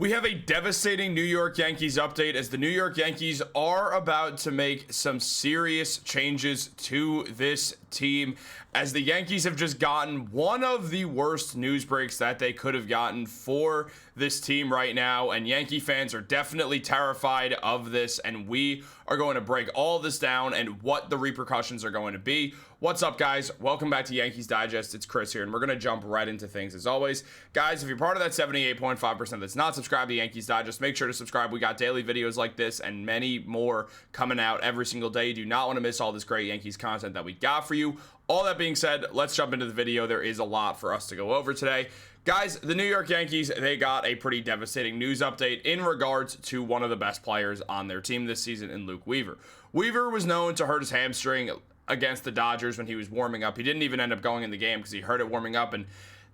We have a devastating New York Yankees update as the New York Yankees are about to make some serious changes to this team, as the Yankees have just gotten one of the worst news breaks that they could have gotten for this team right now, and Yankee fans are definitely terrified of this, and we are going to break all this down and what the repercussions are going to be. What's up, guys? Welcome back to Yankees Digest. It's Chris here, and we're going to jump right into things as always. Guys, if you're part of that 78.5% that's not subscribed to Yankees Digest, make sure to subscribe. We got daily videos like this and many more coming out every single day. You do not want to miss all this great Yankees content that we got for you. All that being said, let's jump into the video. There is a lot for us to go over today. Guys, the New York Yankees, they got a pretty devastating news update in regards to one of the best players on their team this season in Luke Weaver. Weaver was known to hurt his hamstring against the Dodgers when he was warming up. He didn't even end up going in the game because he hurt it warming up, and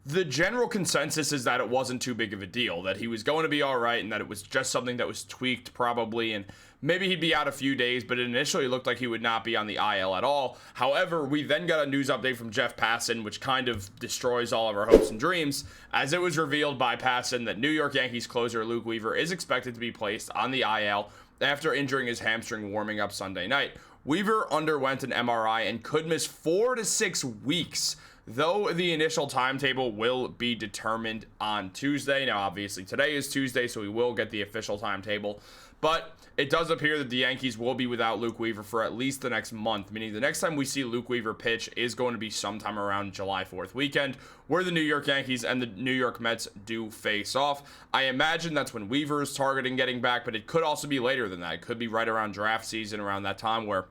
the general consensus is that it wasn't too big of a deal, that he was going to be all right, and that it was just something that was tweaked probably, and maybe he'd be out a few days, but it initially looked like he would not be on the IL at all. However, we then got a news update from Jeff Passan, which kind of destroys all of our hopes and dreams, as it was revealed by Passan that New York Yankees closer Luke Weaver is expected to be placed on the IL after injuring his hamstring warming up Sunday night. Weaver underwent an MRI and could miss 4 to 6 weeks, though the initial timetable will be determined on Tuesday. Now, obviously, today is Tuesday, so we will get the official timetable. But it does appear that the Yankees will be without Luke Weaver for at least the next month, meaning the next time we see Luke Weaver pitch is going to be sometime around July 4th weekend, where the New York Yankees and the New York Mets do face off. I imagine that's when Weaver is targeting getting back, but it could also be later than that. It could be right around draft season, around that time where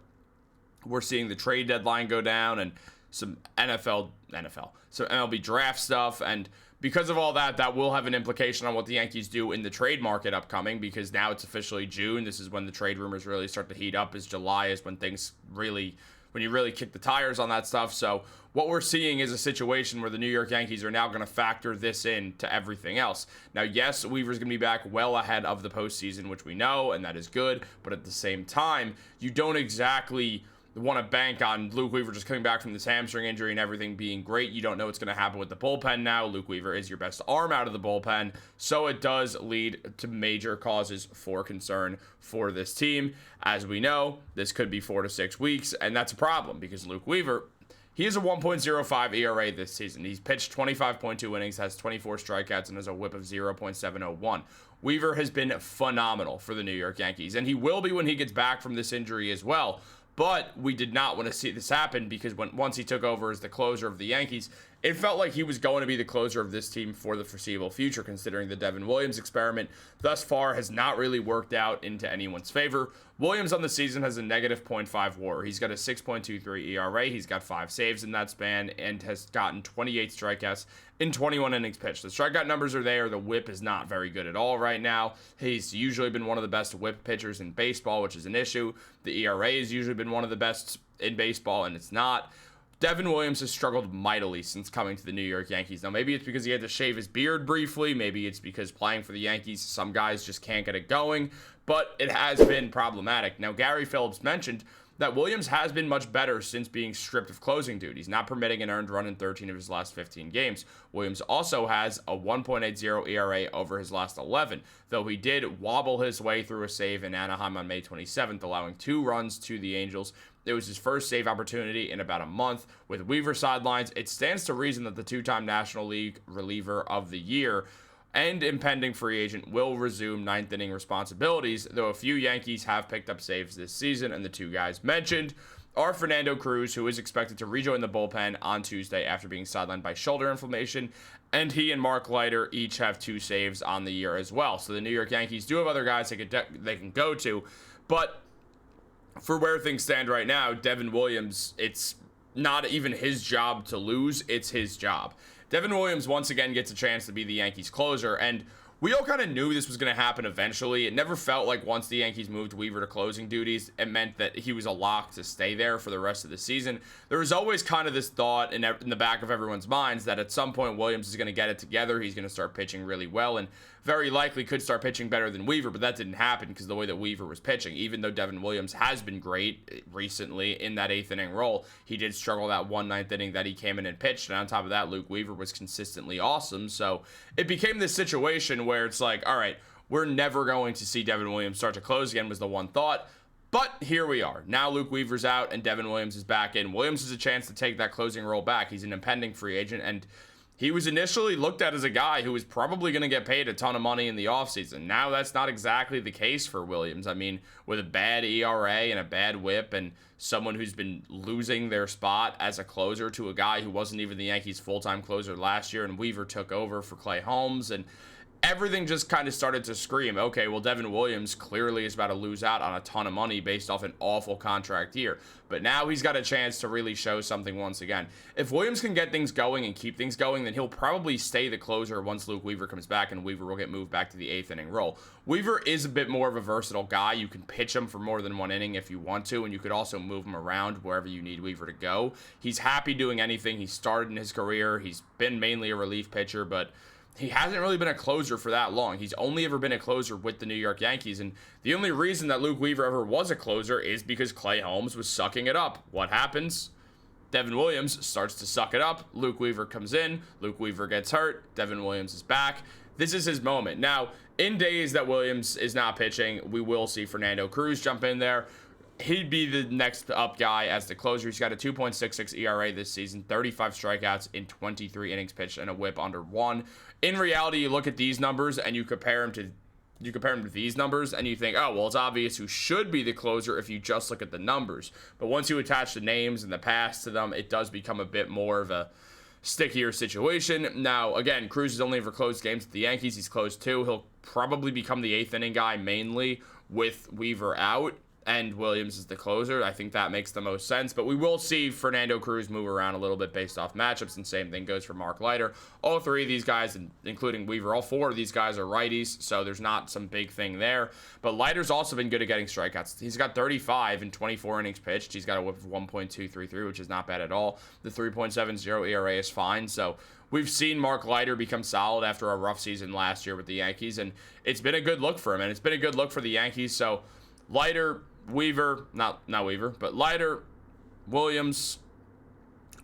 we're seeing the trade deadline go down and some some MLB draft stuff, and because of all that, that will have an implication on what the Yankees do in the trade market upcoming, because now it's officially June. This is when the trade rumors really start to heat up, as July is when things really, when you really kick the tires on that stuff. So what we're seeing is a situation where the New York Yankees are now going to factor this in to everything else. Now, yes, Weaver's going to be back well ahead of the postseason, which we know, and that is good, but at the same time, you don't exactly want to bank on Luke Weaver just coming back from this hamstring injury and everything being great. You don't know what's going to happen with the bullpen now. Luke Weaver is your best arm out of the bullpen, so it does lead to major causes for concern for this team. As we know, this could be 4 to 6 weeks, and that's a problem because Luke Weaver, he has a 1.05 ERA this season. He's pitched 25.2 innings, has 24 strikeouts, and has a whip of 0.701. Weaver has been phenomenal for the New York Yankees, and he will be when he gets back from this injury as well. But we did not want to see this happen because once he took over as the closer of the Yankees, it felt like he was going to be the closer of this team for the foreseeable future, considering the Devin Williams experiment thus far has not really worked out into anyone's favor. Williams on the season has a negative .5 WAR. He's got a 6.23 ERA. He's got 5 saves in that span and has gotten 28 strikeouts in 21 innings pitched. The strikeout numbers are there. The whip is not very good at all right now. He's usually been one of the best whip pitchers in baseball, which is an issue. The ERA has usually been one of the best in baseball, and it's not. Devin Williams has struggled mightily since coming to the New York Yankees. Now, maybe it's because he had to shave his beard briefly. Maybe it's because playing for the Yankees, some guys just can't get it going. But it has been problematic. Now, Gary Phillips mentioned that Williams has been much better since being stripped of closing duties, not permitting an earned run in 13 of his last 15 games. Williams also has a 1.80 ERA over his last 11, though he did wobble his way through a save in Anaheim on May 27th, allowing 2 runs to the Angels. It was his first save opportunity in about a month. With Weaver sidelines, it stands to reason that the 2-time National League reliever of the year and impending free agent will resume ninth inning responsibilities, though a few Yankees have picked up saves this season, and the 2 guys mentioned are Fernando Cruz, who is expected to rejoin the bullpen on Tuesday after being sidelined by shoulder inflammation, and he and Mark Leiter each have 2 saves on the year as well. So the New York Yankees do have other guys they can go to, but for where things stand right now, Devin Williams, it's not even his job to lose, it's his job. Devin Williams once again gets a chance to be the Yankees closer, and we all kind of knew this was going to happen eventually. It never felt like once the Yankees moved Weaver to closing duties, it meant that he was a lock to stay there for the rest of the season. There was always kind of this thought in the back of everyone's minds that at some point Williams is going to get it together. He's going to start pitching really well, and very likely could start pitching better than Weaver, but that didn't happen because of the way that Weaver was pitching. Even though Devin Williams has been great recently in that 8th inning role, he did struggle that 1/9 inning that he came in and pitched, and on top of that, Luke Weaver was consistently awesome. So it became this situation where it's like, all right, we're never going to see Devin Williams start to close again, was the one thought. But here we are. Now Luke Weaver's out and Devin Williams is back in. Williams has a chance to take that closing role back. He's an impending free agent, and he was initially looked at as a guy who was probably going to get paid a ton of money in the offseason. Now that's not exactly the case for Williams. I mean, with a bad ERA and a bad whip and someone who's been losing their spot as a closer to a guy who wasn't even the Yankees' full-time closer last year, and Weaver took over for Clay Holmes, and everything just kind of started to scream, okay, well, Devin Williams clearly is about to lose out on a ton of money based off an awful contract year. But now he's got a chance to really show something once again. If Williams can get things going and keep things going, then he'll probably stay the closer once Luke Weaver comes back, and Weaver will get moved back to the 8th inning role. Weaver is a bit more of a versatile guy. You can pitch him for more than one inning if you want to, and you could also move him around wherever you need Weaver to go. He's happy doing anything. He started in his career. He's been mainly a relief pitcher, but he hasn't really been a closer for that long. He's only ever been a closer with the New York Yankees, and the only reason that Luke Weaver ever was a closer is because Clay Holmes was sucking it up. What happens? Devin Williams starts to suck it up. Luke Weaver comes in. Luke Weaver gets hurt. Devin Williams is back. This is his moment. Now, in days that Williams is not pitching, we will see Fernando Cruz jump in there. He'd be the next up guy as the closer. He's got a 2.66 ERA this season, 35 strikeouts in 23 innings pitched, and a whip under 1. In reality, you look at these numbers and you compare him to these numbers, and you think, oh, well, it's obvious who should be the closer if you just look at the numbers. But once you attach the names and the past to them, it does become a bit more of a stickier situation. Now, again, Cruz has only ever closed games with the Yankees. He's closed 2. He'll probably become the 8th inning guy mainly with Weaver out, and Williams is the closer. I think that makes the most sense, but we will see Fernando Cruz move around a little bit based off matchups, and same thing goes for Mark Leiter. All 3 of these guys, including Weaver, all 4 of these guys are righties, so there's not some big thing there. But Leiter's also been good at getting strikeouts. He's got 35 in 24 innings pitched. He's got a whip of 1.233, which is not bad at all. The 3.70 ERA is fine, so we've seen Mark Leiter become solid after a rough season last year with the Yankees, and it's been a good look for him, and it's been a good look for the Yankees. So Leiter, Weaver, not Weaver, but Leiter, Williams,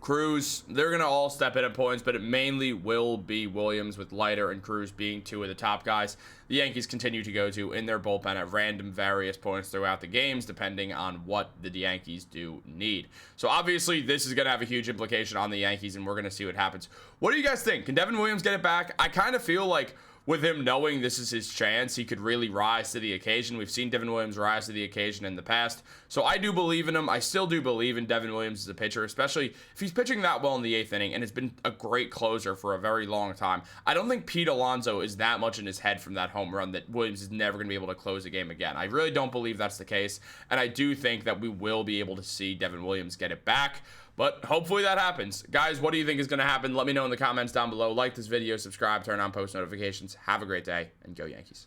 Cruz, they're going to all step in at points, but it mainly will be Williams, with Leiter and Cruz being 2 of the top guys the Yankees continue to go to in their bullpen at random various points throughout the games, depending on what the Yankees do need. So obviously this is going to have a huge implication on the Yankees, and we're going to see what happens. What do you guys think? Can Devin Williams get it back? I kind of feel like with him knowing this is his chance, he could really rise to the occasion. We've seen Devin Williams rise to the occasion in the past. So I do believe in him. I still do believe in Devin Williams as a pitcher, especially if he's pitching that well in the 8th inning and has been a great closer for a very long time. I don't think Pete Alonso is that much in his head from that home run that Williams is never going to be able to close a game again. I really don't believe that's the case, and I do think that we will be able to see Devin Williams get it back. But hopefully that happens. Guys, what do you think is going to happen? Let me know in the comments down below. Like this video, subscribe, turn on post notifications. Have a great day, and go Yankees.